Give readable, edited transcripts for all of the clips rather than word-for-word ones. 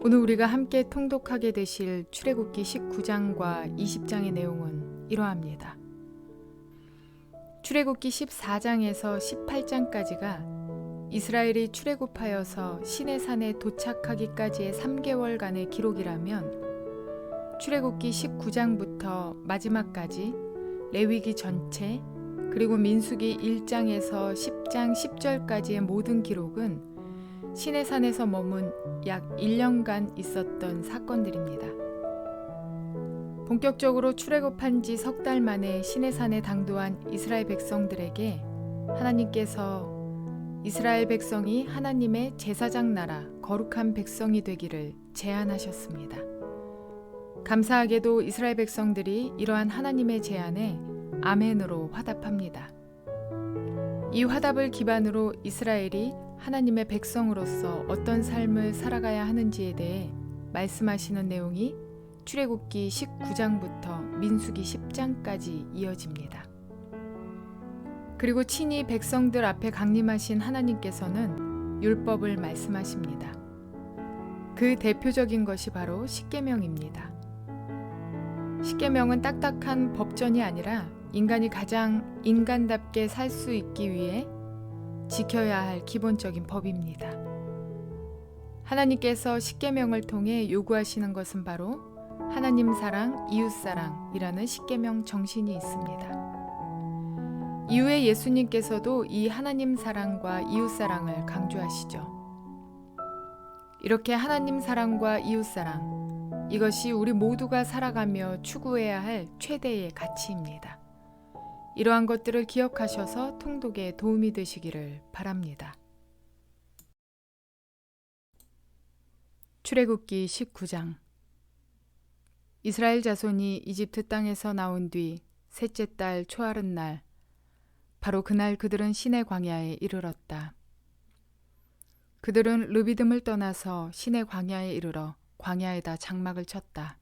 오늘 우리가 함께 통독하게 되실 출애굽기 19장과 20장의 내용은 이러합니다. 출애굽기 14장에서 18장까지가 이스라엘이 출애굽하여서 시내산에 도착하기까지의 3개월간의 기록이라면 출애굽기 19장부터 마지막까지 레위기 전체 그리고 민수기 1장에서 10장 10절까지의 모든 기록은 시내산에서 머문 약 1년간 있었던 사건들입니다. 본격적으로 출애굽한 지 석 달 만에 시내산에 당도한 이스라엘 백성들에게 하나님께서 이스라엘 백성이 하나님의 제사장 나라 거룩한 백성이 되기를 제안하셨습니다. 감사하게도 이스라엘 백성들이 이러한 하나님의 제안에 아멘으로 화답합니다. 이 화답을 기반으로 이스라엘이 하나님의 백성으로서 어떤 삶을 살아가야 하는지에 대해 말씀하시는 내용이 출애굽기 19장부터 민수기 10장까지 이어집니다. 그리고 친히 백성들 앞에 강림하신 하나님께서는 율법을 말씀하십니다. 그 대표적인 것이 바로 십계명입니다. 십계명은 딱딱한 법전이 아니라 인간이 가장 인간답게 살 수 있기 위해 지켜야 할 기본적인 법입니다. 하나님께서 십계명을 통해 요구하시는 것은 바로 하나님 사랑, 이웃 사랑이라는 십계명 정신이 있습니다. 이후에 예수님께서도 이 하나님 사랑과 이웃 사랑을 강조하시죠. 이렇게 하나님 사랑과 이웃 사랑, 이것이 우리 모두가 살아가며 추구해야 할 최대의 가치입니다. 이러한 것들을 기억하셔서 통독에 도움이 되시기를 바랍니다. 출애굽기 19장. 이스라엘 자손이 이집트 땅에서 나온 뒤 셋째 달 초하룻날, 바로 그날 그들은 시내 광야에 이르렀다. 그들은 르비딤을 떠나서 시내 광야에 이르러 광야에다 장막을 쳤다.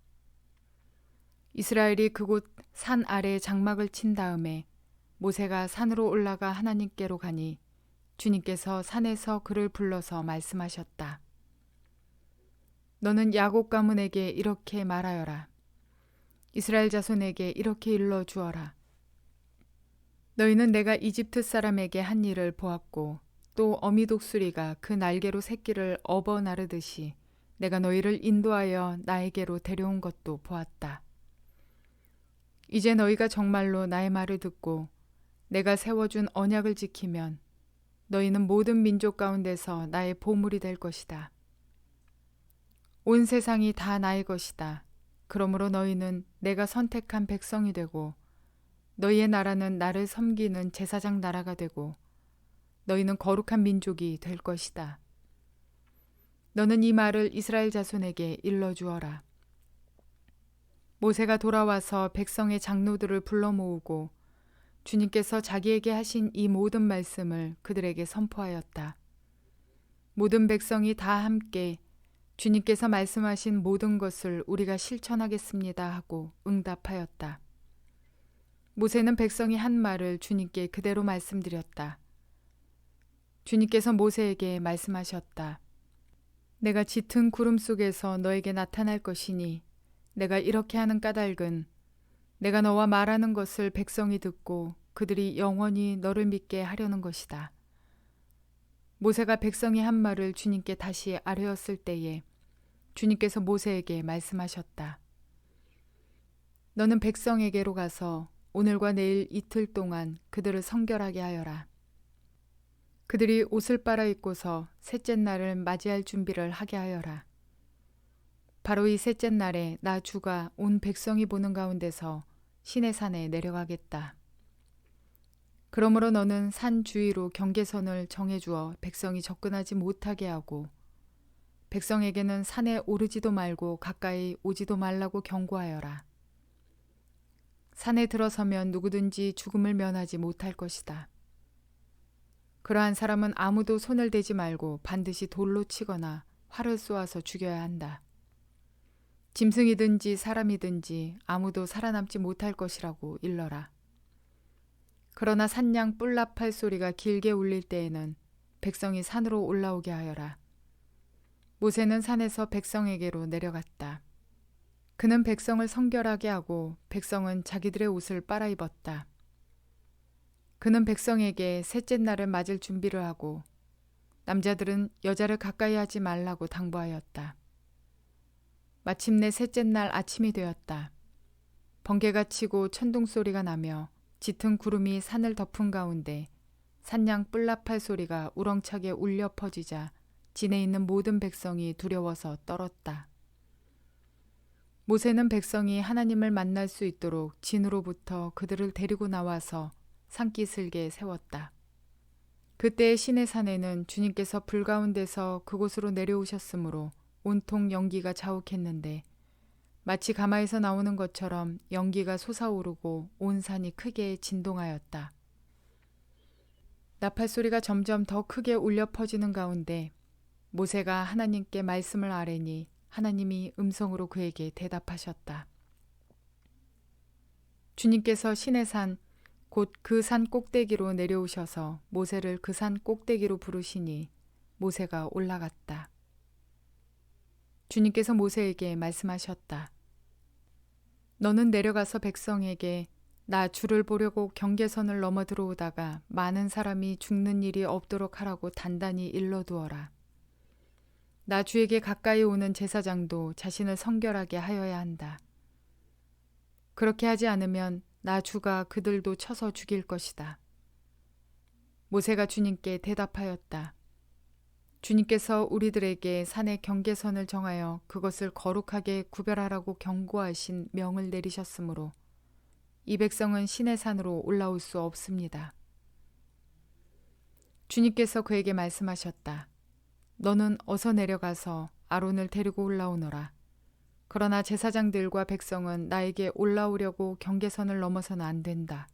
이스라엘이 그곳 산 아래에 장막을 친 다음에 모세가 산으로 올라가 하나님께로 가니 주님께서 산에서 그를 불러서 말씀하셨다. 너는 야곱 가문에게 이렇게 말하여라. 이스라엘 자손에게 이렇게 일러 주어라. 너희는 내가 이집트 사람에게 한 일을 보았고 또 어미 독수리가 그 날개로 새끼를 업어 나르듯이 내가 너희를 인도하여 나에게로 데려온 것도 보았다. 이제 너희가 정말로 나의 말을 듣고 내가 세워준 언약을 지키면 너희는 모든 민족 가운데서 나의 보물이 될 것이다. 온 세상이 다 나의 것이다. 그러므로 너희는 내가 선택한 백성이 되고 너희의 나라는 나를 섬기는 제사장 나라가 되고 너희는 거룩한 민족이 될 것이다. 너는 이 말을 이스라엘 자손에게 일러주어라. 모세가 돌아와서 백성의 장로들을 불러 모으고 주님께서 자기에게 하신 이 모든 말씀을 그들에게 선포하였다. 모든 백성이 다 함께 주님께서 말씀하신 모든 것을 우리가 실천하겠습니다 하고 응답하였다. 모세는 백성이 한 말을 주님께 그대로 말씀드렸다. 주님께서 모세에게 말씀하셨다. 내가 짙은 구름 속에서 너에게 나타날 것이니 내가 이렇게 하는 까닭은 내가 너와 말하는 것을 백성이 듣고 그들이 영원히 너를 믿게 하려는 것이다. 모세가 백성이 한 말을 주님께 다시 아뢰었을 때에 주님께서 모세에게 말씀하셨다. 너는 백성에게로 가서 오늘과 내일 이틀 동안 그들을 성결하게 하여라. 그들이 옷을 빨아입고서 셋째 날을 맞이할 준비를 하게 하여라. 바로 이 셋째 날에 나 주가 온 백성이 보는 가운데서 시내산에 내려가겠다. 그러므로 너는 산 주위로 경계선을 정해주어 백성이 접근하지 못하게 하고 백성에게는 산에 오르지도 말고 가까이 오지도 말라고 경고하여라. 산에 들어서면 누구든지 죽음을 면하지 못할 것이다. 그러한 사람은 아무도 손을 대지 말고 반드시 돌로 치거나 활을 쏘아서 죽여야 한다. 짐승이든지 사람이든지 아무도 살아남지 못할 것이라고 일러라. 그러나 산양 뿔나팔 소리가 길게 울릴 때에는 백성이 산으로 올라오게 하여라. 모세는 산에서 백성에게로 내려갔다. 그는 백성을 성결하게 하고 백성은 자기들의 옷을 빨아입었다. 그는 백성에게 셋째 날을 맞을 준비를 하고 남자들은 여자를 가까이 하지 말라고 당부하였다. 마침내 셋째 날 아침이 되었다. 번개가 치고 천둥 소리가 나며 짙은 구름이 산을 덮은 가운데 산양 뿔나팔 소리가 우렁차게 울려 퍼지자 진에 있는 모든 백성이 두려워서 떨었다. 모세는 백성이 하나님을 만날 수 있도록 진으로부터 그들을 데리고 나와서 산기슭에 세웠다. 그때 시내산에는 주님께서 불 가운데서 그곳으로 내려오셨으므로 온통 연기가 자욱했는데 마치 가마에서 나오는 것처럼 연기가 솟아오르고 온 산이 크게 진동하였다. 나팔 소리가 점점 더 크게 울려 퍼지는 가운데 모세가 하나님께 말씀을 아뢰니 하나님이 음성으로 그에게 대답하셨다. 주님께서 시내산 곧 그 산 꼭대기로 내려오셔서 모세를 그 산 꼭대기로 부르시니 모세가 올라갔다. 주님께서 모세에게 말씀하셨다. 너는 내려가서 백성에게 나 주를 보려고 경계선을 넘어 들어오다가 많은 사람이 죽는 일이 없도록 하라고 단단히 일러두어라. 나 주에게 가까이 오는 제사장도 자신을 성결하게 하여야 한다. 그렇게 하지 않으면 나 주가 그들도 쳐서 죽일 것이다. 모세가 주님께 대답하였다. 주님께서 우리들에게 산의 경계선을 정하여 그것을 거룩하게 구별하라고 경고하신 명을 내리셨으므로 이 백성은 시내산으로 올라올 수 없습니다. 주님께서 그에게 말씀하셨다. 너는 어서 내려가서 아론을 데리고 올라오너라. 그러나 제사장들과 백성은 나에게 올라오려고 경계선을 넘어서는 안 된다.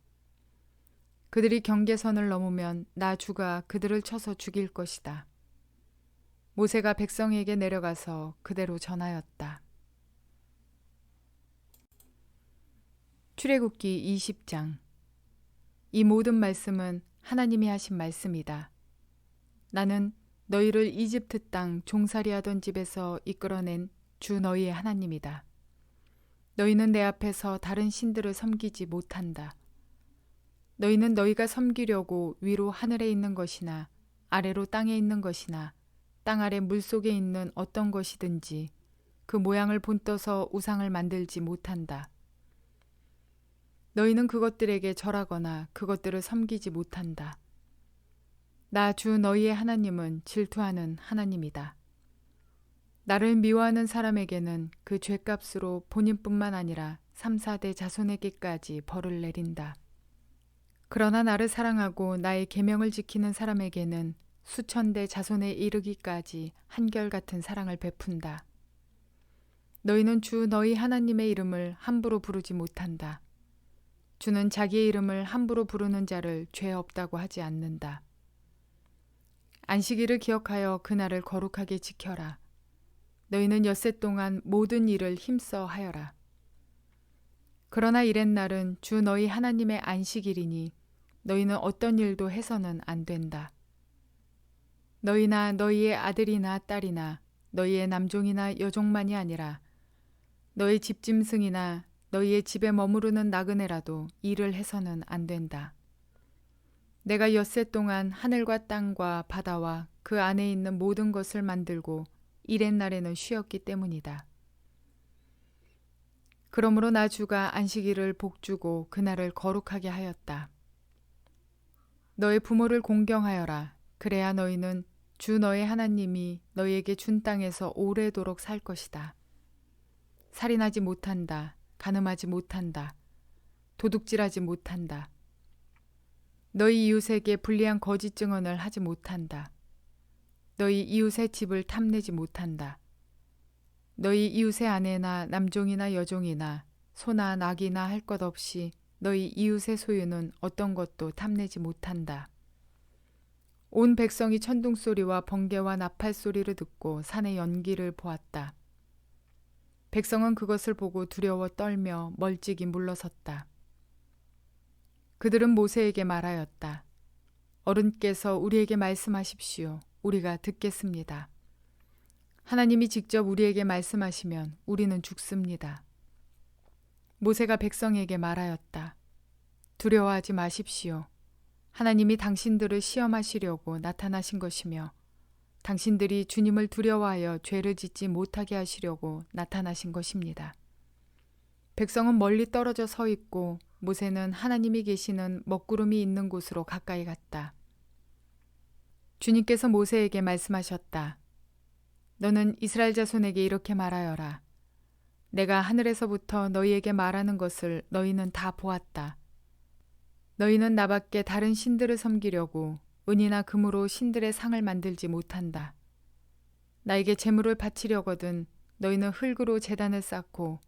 그들이 경계선을 넘으면 나 주가 그들을 쳐서 죽일 것이다. 모세가 백성에게 내려가서 그대로 전하였다. 출애굽기 20장. 이 모든 말씀은 하나님이 하신 말씀이다. 나는 너희를 이집트 땅 종살이하던 집에서 이끌어낸 주 너희의 하나님이다. 너희는 내 앞에서 다른 신들을 섬기지 못한다. 너희는 너희가 섬기려고 위로 하늘에 있는 것이나 아래로 땅에 있는 것이나 땅 아래 물속에 있는 어떤 것이든지 그 모양을 본떠서 우상을 만들지 못한다. 너희는 그것들에게 절하거나 그것들을 섬기지 못한다. 나 주 너희의 하나님은 질투하는 하나님이다. 나를 미워하는 사람에게는 그 죄값으로 본인뿐만 아니라 3, 4대 자손에게까지 벌을 내린다. 그러나 나를 사랑하고 나의 계명을 지키는 사람에게는 수천 대 자손에 이르기까지 한결같은 사랑을 베푼다. 너희는 주 너희 하나님의 이름을 함부로 부르지 못한다. 주는 자기의 이름을 함부로 부르는 자를 죄 없다고 하지 않는다. 안식일을 기억하여 그날을 거룩하게 지켜라. 너희는 엿새 동안 모든 일을 힘써 하여라. 그러나 이렛날은 주 너희 하나님의 안식일이니 너희는 어떤 일도 해서는 안 된다. 너희나 너희의 아들이나 딸이나 너희의 남종이나 여종만이 아니라 너희 집짐승이나 너희의 집에 머무르는 나그네라도 일을 해서는 안 된다. 내가 엿새 동안 하늘과 땅과 바다와 그 안에 있는 모든 것을 만들고 이렛날에는 쉬었기 때문이다. 그러므로 나 주가 안식일을 복주고 그날을 거룩하게 하였다. 너의 부모를 공경하여라. 그래야 너희는 주 너의 하나님이 너희에게 준 땅에서 오래도록 살 것이다. 살인하지 못한다. 간음하지 못한다. 도둑질하지 못한다. 너희 이웃에게 불리한 거짓 증언을 하지 못한다. 너희 이웃의 집을 탐내지 못한다. 너희 이웃의 아내나 남종이나 여종이나 소나 낙이나 할 것 없이 너희 이웃의 소유는 어떤 것도 탐내지 못한다. 온 백성이 천둥 소리와 번개와 나팔 소리를 듣고 산의 연기를 보았다. 백성은 그것을 보고 두려워 떨며 멀찍이 물러섰다. 그들은 모세에게 말하였다. 어른께서 우리에게 말씀하십시오. 우리가 듣겠습니다. 하나님이 직접 우리에게 말씀하시면 우리는 죽습니다. 모세가 백성에게 말하였다. 두려워하지 마십시오. 하나님이 당신들을 시험하시려고 나타나신 것이며 당신들이 주님을 두려워하여 죄를 짓지 못하게 하시려고 나타나신 것입니다. 백성은 멀리 떨어져 서 있고 모세는 하나님이 계시는 먹구름이 있는 곳으로 가까이 갔다. 주님께서 모세에게 말씀하셨다. 너는 이스라엘 자손에게 이렇게 말하여라. 내가 하늘에서부터 너희에게 말하는 것을 너희는 다 보았다. 너희는 나밖에 다른 신들을 섬기려고 은이나 금으로 신들의 상을 만들지 못한다. 나에게 제물을 바치려거든 너희는 흙으로 제단을 쌓고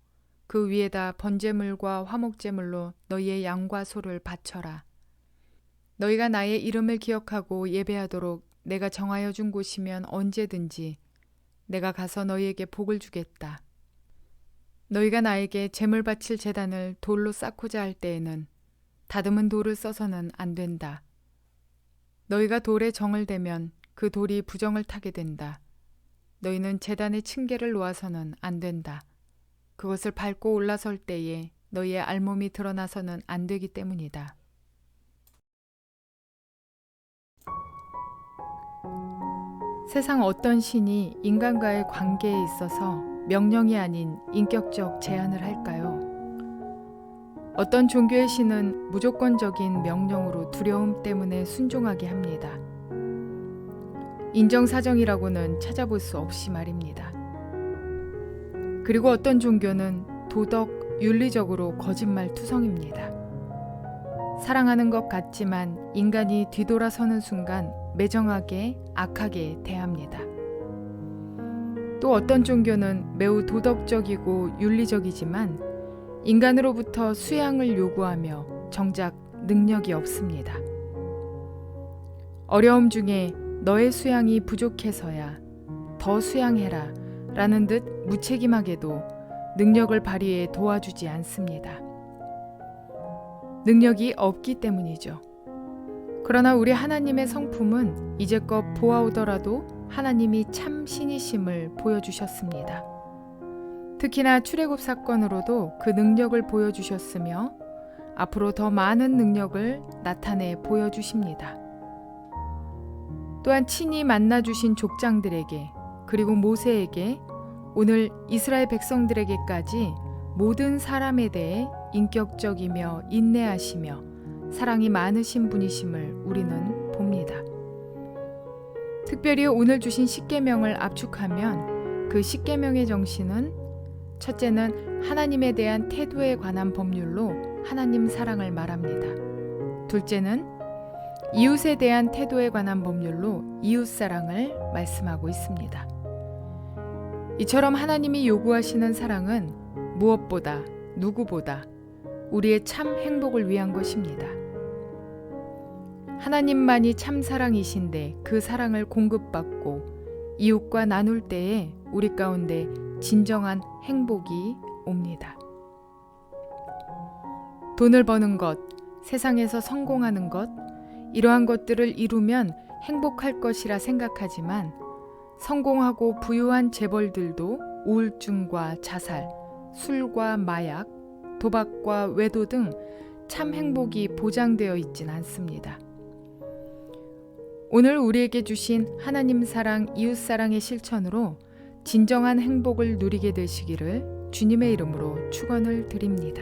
그 위에다 번제물과 화목제물로 너희의 양과 소를 바쳐라. 너희가 나의 이름을 기억하고 예배하도록 내가 정하여 준 곳이면 언제든지 내가 가서 너희에게 복을 주겠다. 너희가 나에게 제물 바칠 제단을 돌로 쌓고자 할 때에는 다듬은 돌을 써서는 안 된다. 너희가 돌에 정을 대면 그 돌이 부정을 타게 된다. 너희는 제단의 층계를 놓아서는 안 된다. 그것을 밟고 올라설 때에 너희의 알몸이 드러나서는 안 되기 때문이다. 세상 어떤 신이 인간과의 관계에 있어서 명령이 아닌 인격적 제한을 할까요? 어떤 종교의 신은 무조건적인 명령으로 두려움 때문에 순종하게 합니다. 인정사정이라고는 찾아볼 수 없이 말입니다. 그리고 어떤 종교는 도덕, 윤리적으로 거짓말투성입니다. 사랑하는 것 같지만 인간이 뒤돌아서는 순간 매정하게, 악하게 대합니다. 또 어떤 종교는 매우 도덕적이고 윤리적이지만 인간으로부터 수양을 요구하며 정작 능력이 없습니다. 어려움 중에 너의 수양이 부족해서야 더 수양해라 라는 듯 무책임하게도 능력을 발휘해 도와주지 않습니다. 능력이 없기 때문이죠. 그러나 우리 하나님의 성품은 이제껏 보아오더라도 하나님이 참 신이심을 보여주셨습니다. 특히나 출애굽 사건으로도 그 능력을 보여주셨으며 앞으로 더 많은 능력을 나타내 보여주십니다. 또한 친히 만나주신 족장들에게 그리고 모세에게 오늘 이스라엘 백성들에게까지 모든 사람에 대해 인격적이며 인내하시며 사랑이 많으신 분이심을 우리는 봅니다. 특별히 오늘 주신 십계명을 압축하면 그 십계명의 정신은 첫째는 하나님에 대한 태도에 관한 법률로 하나님 사랑을 말합니다. 둘째는 이웃에 대한 태도에 관한 법률로 이웃 사랑을 말씀하고 있습니다. 이처럼 하나님이 요구하시는 사랑은 무엇보다 누구보다 우리의 참 행복을 위한 것입니다. 하나님만이 참 사랑이신데 그 사랑을 공급받고 이웃과 나눌 때에 우리 가운데 진정한 행복이 옵니다. 돈을 버는 것, 세상에서 성공하는 것, 이러한 것들을 이루면 행복할 것이라 생각하지만 성공하고 부유한 재벌들도 우울증과 자살, 술과 마약, 도박과 외도 등 참 행복이 보장되어 있진 않습니다. 오늘 우리에게 주신 하나님 사랑, 이웃 사랑의 실천으로 진정한 행복을 누리게 되시기를 주님의 이름으로 축원을 드립니다.